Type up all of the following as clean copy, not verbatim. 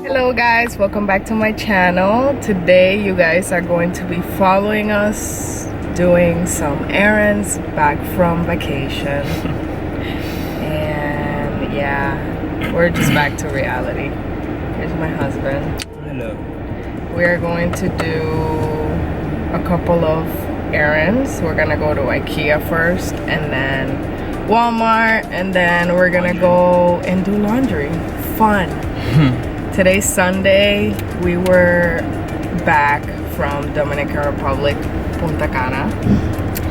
Hello guys, welcome back to my channel. Today you guys are going to be following us doing some errands back from vacation. And yeah, we're just back to reality. Here's my husband. Hello. We're going to do a couple of errands. We're gonna go to IKEA first and then Walmart, and then we're gonna go and do laundry. Fun. Today's Sunday. We were back from Dominican Republic, Punta Cana,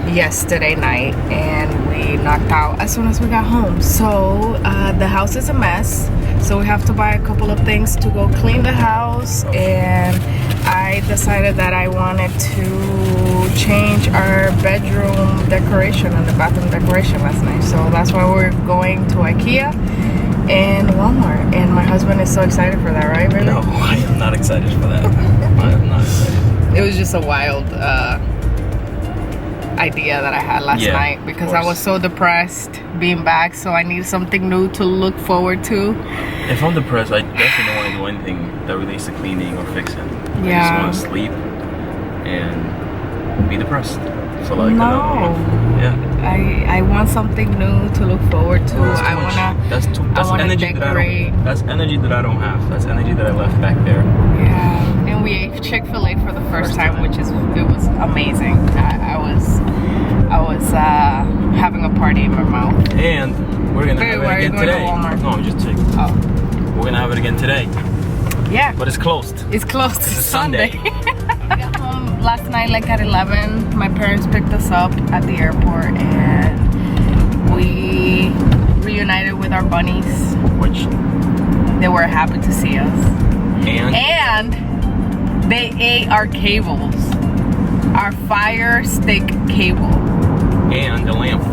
yesterday night, and we knocked out as soon as we got home. So the house is a mess, so we have to buy a couple of things to go clean the house, and I decided that I wanted to change our bedroom decoration and the bathroom decoration last night. So that's why we're going to IKEA and Walmart, and my husband is so excited for that, right, baby? No, I am not excited for that. I am not excited. It was just a wild idea that I had last night because I was so depressed being back, so I need something new to look forward to. If I'm depressed, I definitely don't want to do anything that relates to cleaning or fixing. I just want to sleep and be depressed. So like, I want something new to look forward to. That's energy that I don't have. That's energy that I left back there. Yeah, and we ate Chick-fil-A for the first time, which is amazing. I was having a party in my mouth. And we're gonna have it again today. No, I'm just checking. Oh, we're gonna have it again today. Yeah, but it's closed. It's closed. It's Sunday. We got home last night like at 11. My parents picked us up at the airport, and we reunited with our bunnies, which they were happy to see us. And they ate our cables, our fire stick cable, and a lamp.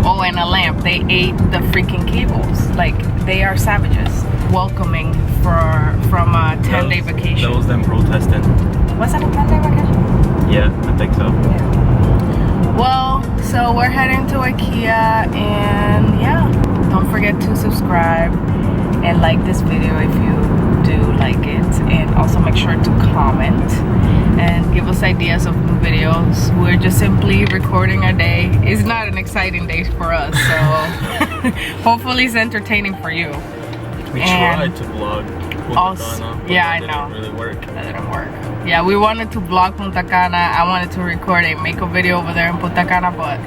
Oh, and a lamp. They ate the freaking cables. Like, they are savages. Welcoming from a 10-day vacation. That was them protesting. Was that a 10-day vacation? Yeah, I think so. Yeah. Well, so we're heading to IKEA, and yeah, don't forget to subscribe and like this video if you do like it, and also make sure to comment and give us ideas of new videos. We're just simply recording our day. It's not an exciting day for us, so hopefully it's entertaining for you. We tried to vlog Punta Cana, but yeah, I that know. Didn't really work. That didn't work. Yeah, we wanted to vlog Punta Cana. I wanted to record a makeup video over there in Punta Cana, but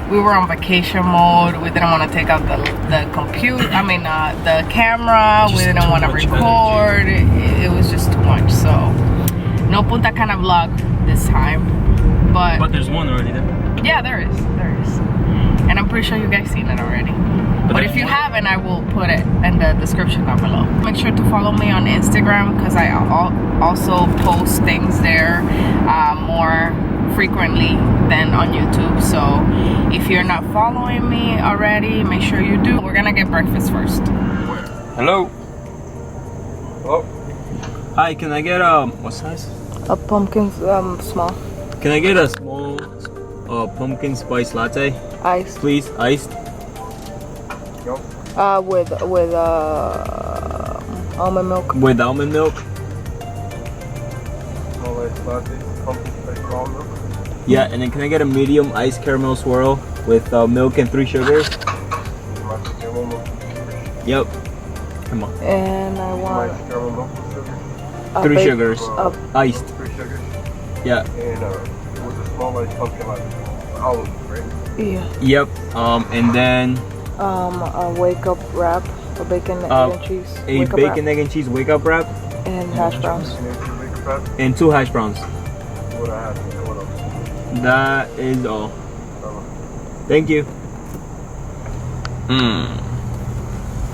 we were on vacation mode. We didn't want to take out the camera. We didn't want to record. It was just too much. So no Punta Cana vlog this time. But there's one already there. Yeah, there is. And I'm pretty sure you guys seen it already. But if you haven't, I will put it in the description down below. Make sure to follow me on Instagram because I also post things there more frequently than on YouTube. So if you're not following me already, make sure you do. We're gonna get breakfast first. Hello. Hello. Hi, can I get what size? A pumpkin small. Can I get a small pumpkin spice latte? Iced. Please, iced. With almond milk. With almond milk. Small iced latte, pumpkin spice almond milk. Yeah, and then can I get a medium iced caramel swirl with milk and 3 sugars? Yep. Come on. And I want iced caramel milk with 3 sugars. Iced. 3 sugars. Yeah. And with a small iced pumpkin latte. Olive, right? Yeah. Yep. And then a wake up wrap, a bacon, egg and cheese. A bacon, egg and cheese wake up wrap. And hash browns. And 2 hash browns. What I have. What else? That is all. Thank you.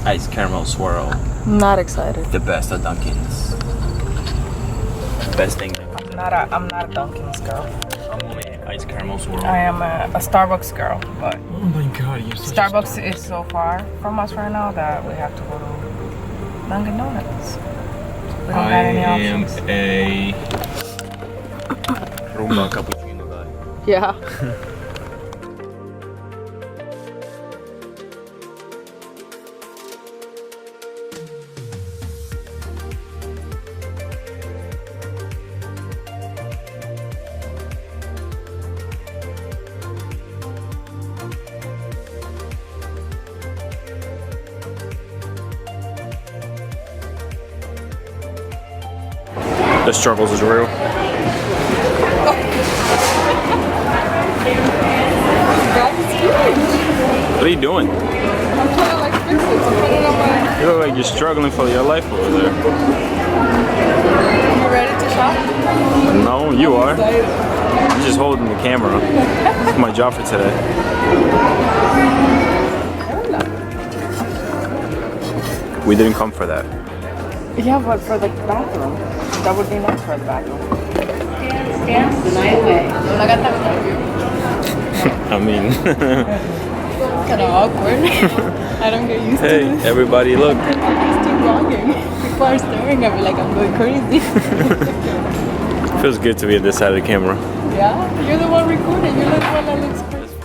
Ice caramel swirl. Not excited. The best at Dunkin's. Best thing. I'm not a Dunkin's girl. I'm only ice caramel swirl. I am a Starbucks girl, but oh my god, you're such Starbucks is so far from us right now that we have to go to Dunkin' Donuts. We don't got any options. I am a Rumba cappuccino guy. Yeah. The struggles is real. What are you doing? I'm trying to like fix it to put it on my... You look like you're struggling for your life over there. You ready to shop? No, you are. I'm just holding the camera. It's my job for today. We didn't come for that. Yeah, but for the bathroom. That would be nice for the bathroom. Stand the night away. I mean... Kind of awkward. I don't get used to Hey, this. everybody, look. I'm used to vlogging. People are staring at me like I'm going crazy. Feels good to be at this side of the camera. Yeah? You're the one recording. You're the one that looks crazy.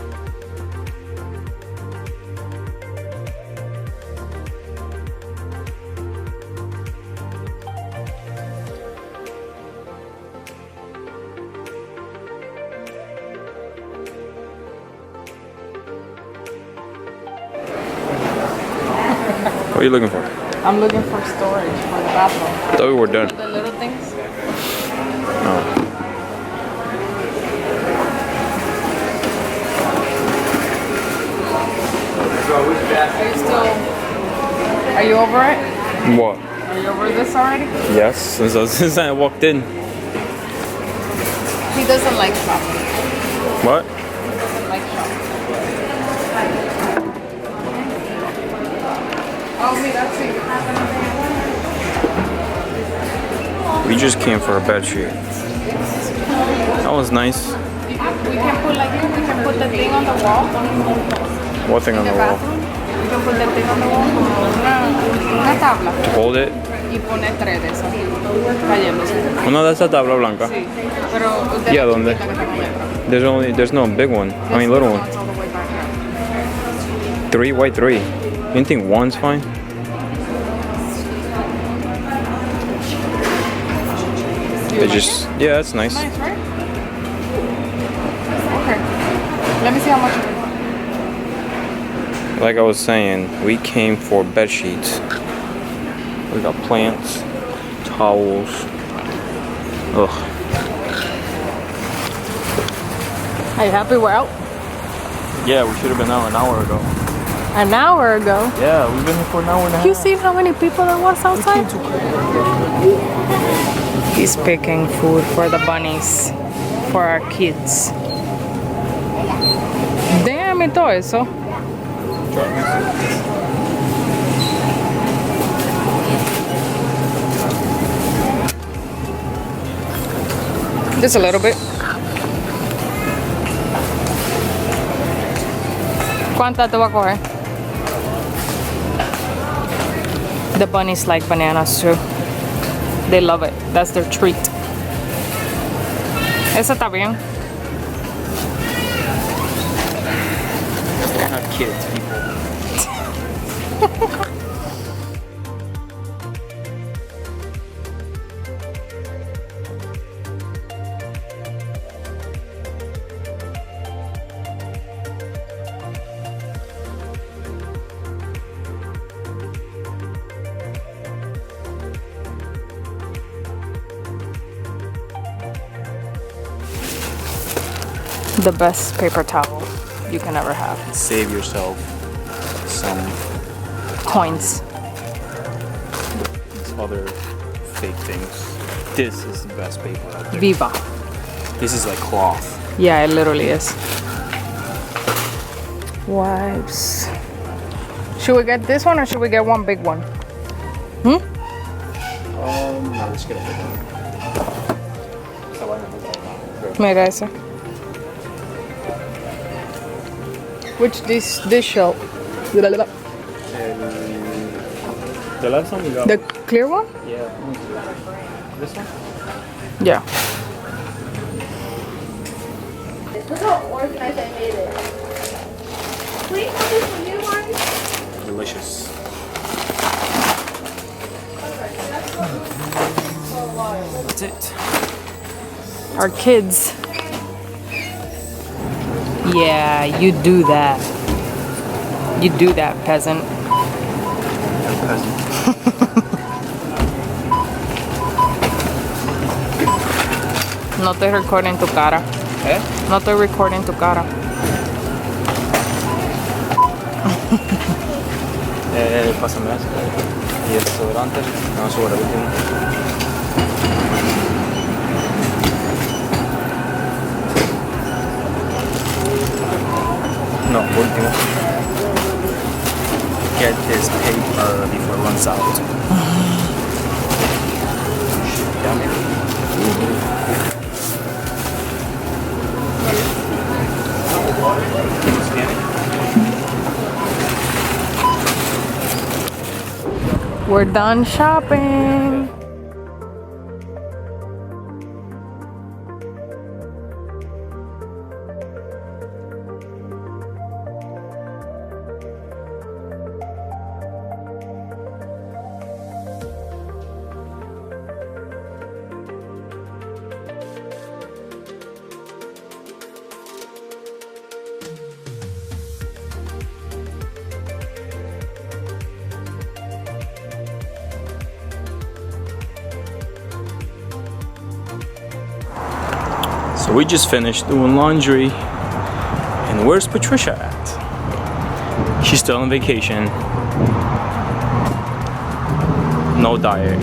What are you looking for? I'm looking for storage for the bathroom. I thought we were done. The little things. Oh. Are you over it? What? Are you over this already? Yes, since I walked in. He doesn't like shopping. What? He doesn't like shopping. Oh, me, that's it. We just came for a bed sheet. That was nice. We can put the thing on the wall. What thing on the wall? Bathroom. We can put the thing on the wall como una tabla Hold it. y poner 3 de esas cayéndose. Una de esa tabla blanca. Sí. Pero usted ¿Y a la dónde? chiquita que tengo allá atrás. There's no big one. I mean little one. It's all the way back there. 3, why 3? You think one's fine? They just, yeah, that's nice. Nice, right? Okay. Let me see how much it is. Like I was saying, we came for bed sheets. We got plants, towels. Ugh. Are you happy we're out? Yeah, we should have been out an hour ago. An hour ago. Yeah, we've been here for an hour and a half. You seen how many people there was outside? He's picking food for the bunnies, for our kids. Damn, y todo eso. Just a little bit. ¿Cuánta te va a coger? The bunnies like bananas too. They love it. That's their treat. Esa está bien. They're not kids, people. The best paper towel you can ever have. Save yourself some Coins. other fake things. This is the best paper out there. Viva. This is like cloth. Yeah, it literally is. Wipes. Should we get this one or should we get one big one? No, let's get a big one. Mira ese. Which this show? The last time we got The clear one? yeah. This one? Yeah. Look how organized I made it. Please have this one, new one. Delicious. That's it. Our kids. Yeah, you do that. You do that, peasant. No estoy recording tu cara. ¿Eh? No estoy recording tu cara. Pásame eso. Y el desodorante. No, sobre el último. No, último. Get this paper before it runs out. We're done shopping. So we just finished doing laundry. And where's Patricia at? She's still on vacation. No diet.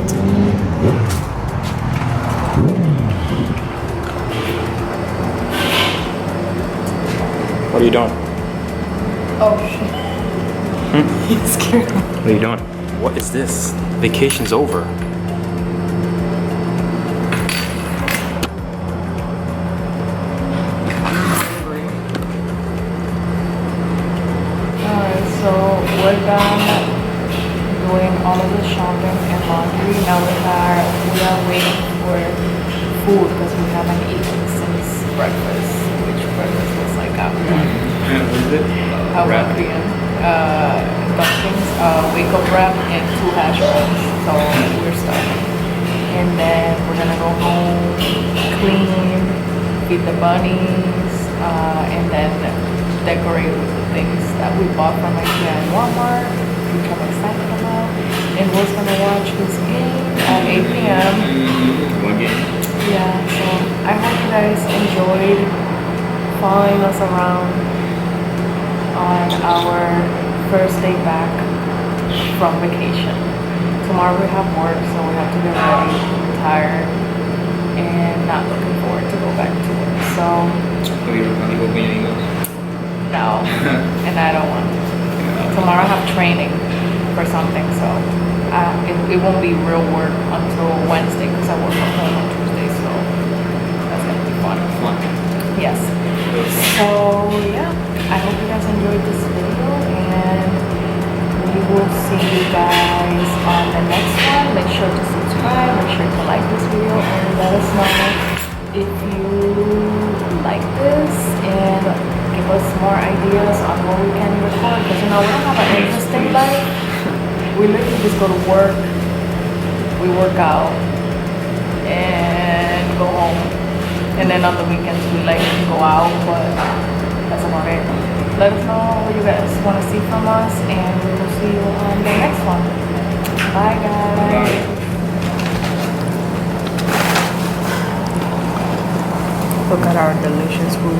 What are you doing? Oh shit. He's scared. What are you doing? What is this? Vacation's over. So we're done doing all of the shopping and laundry. Now we are waiting for food because we haven't eaten since breakfast, which breakfast was like at 1. And what is it? 1 p.m. Dumplings, wake up wrap and 2 hash browns. So we're starting. And then we're gonna go home, clean, feed the bunnies, and then decorate with the things that we bought from IKEA and Walmart, which I'm excited about. And we're gonna watch this game at 8 p.m. What game? Yeah, so I hope you guys enjoyed following us around on our first day back from vacation. Tomorrow we have work, so we have to get ready, tired, and not looking forward to go back to work. So no, and I don't want to. Tomorrow I have training for something, so it won't be real work until Wednesday because I work from home on Tuesday, so that's gonna be fun. Yes. So yeah, I hope you guys enjoyed this video, and we will see you guys on the next one. Make sure to subscribe, make sure to like this video, and let us know if you like this and give us more ideas on what we can record, because you know we don't have an interesting life. We literally just go to work, we work out, and go home, and then on the weekends we like to go out, but that's about it. Let us know what you guys want to see from us, and we will see you on the next one. Bye guys. Bye. Look at our delicious food.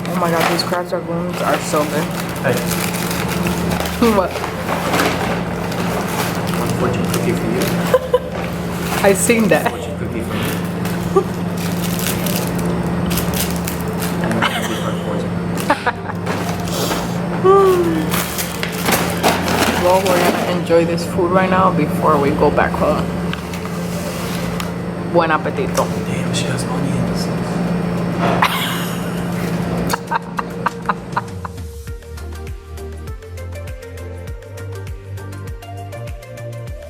Oh my god, these crabs are so good. Hey. What? One fortune cookie for you. I seen that. Fortune cookie for me. Well, we're gonna enjoy this food right now before we go back home. Buen apetito. Damn, she has onions.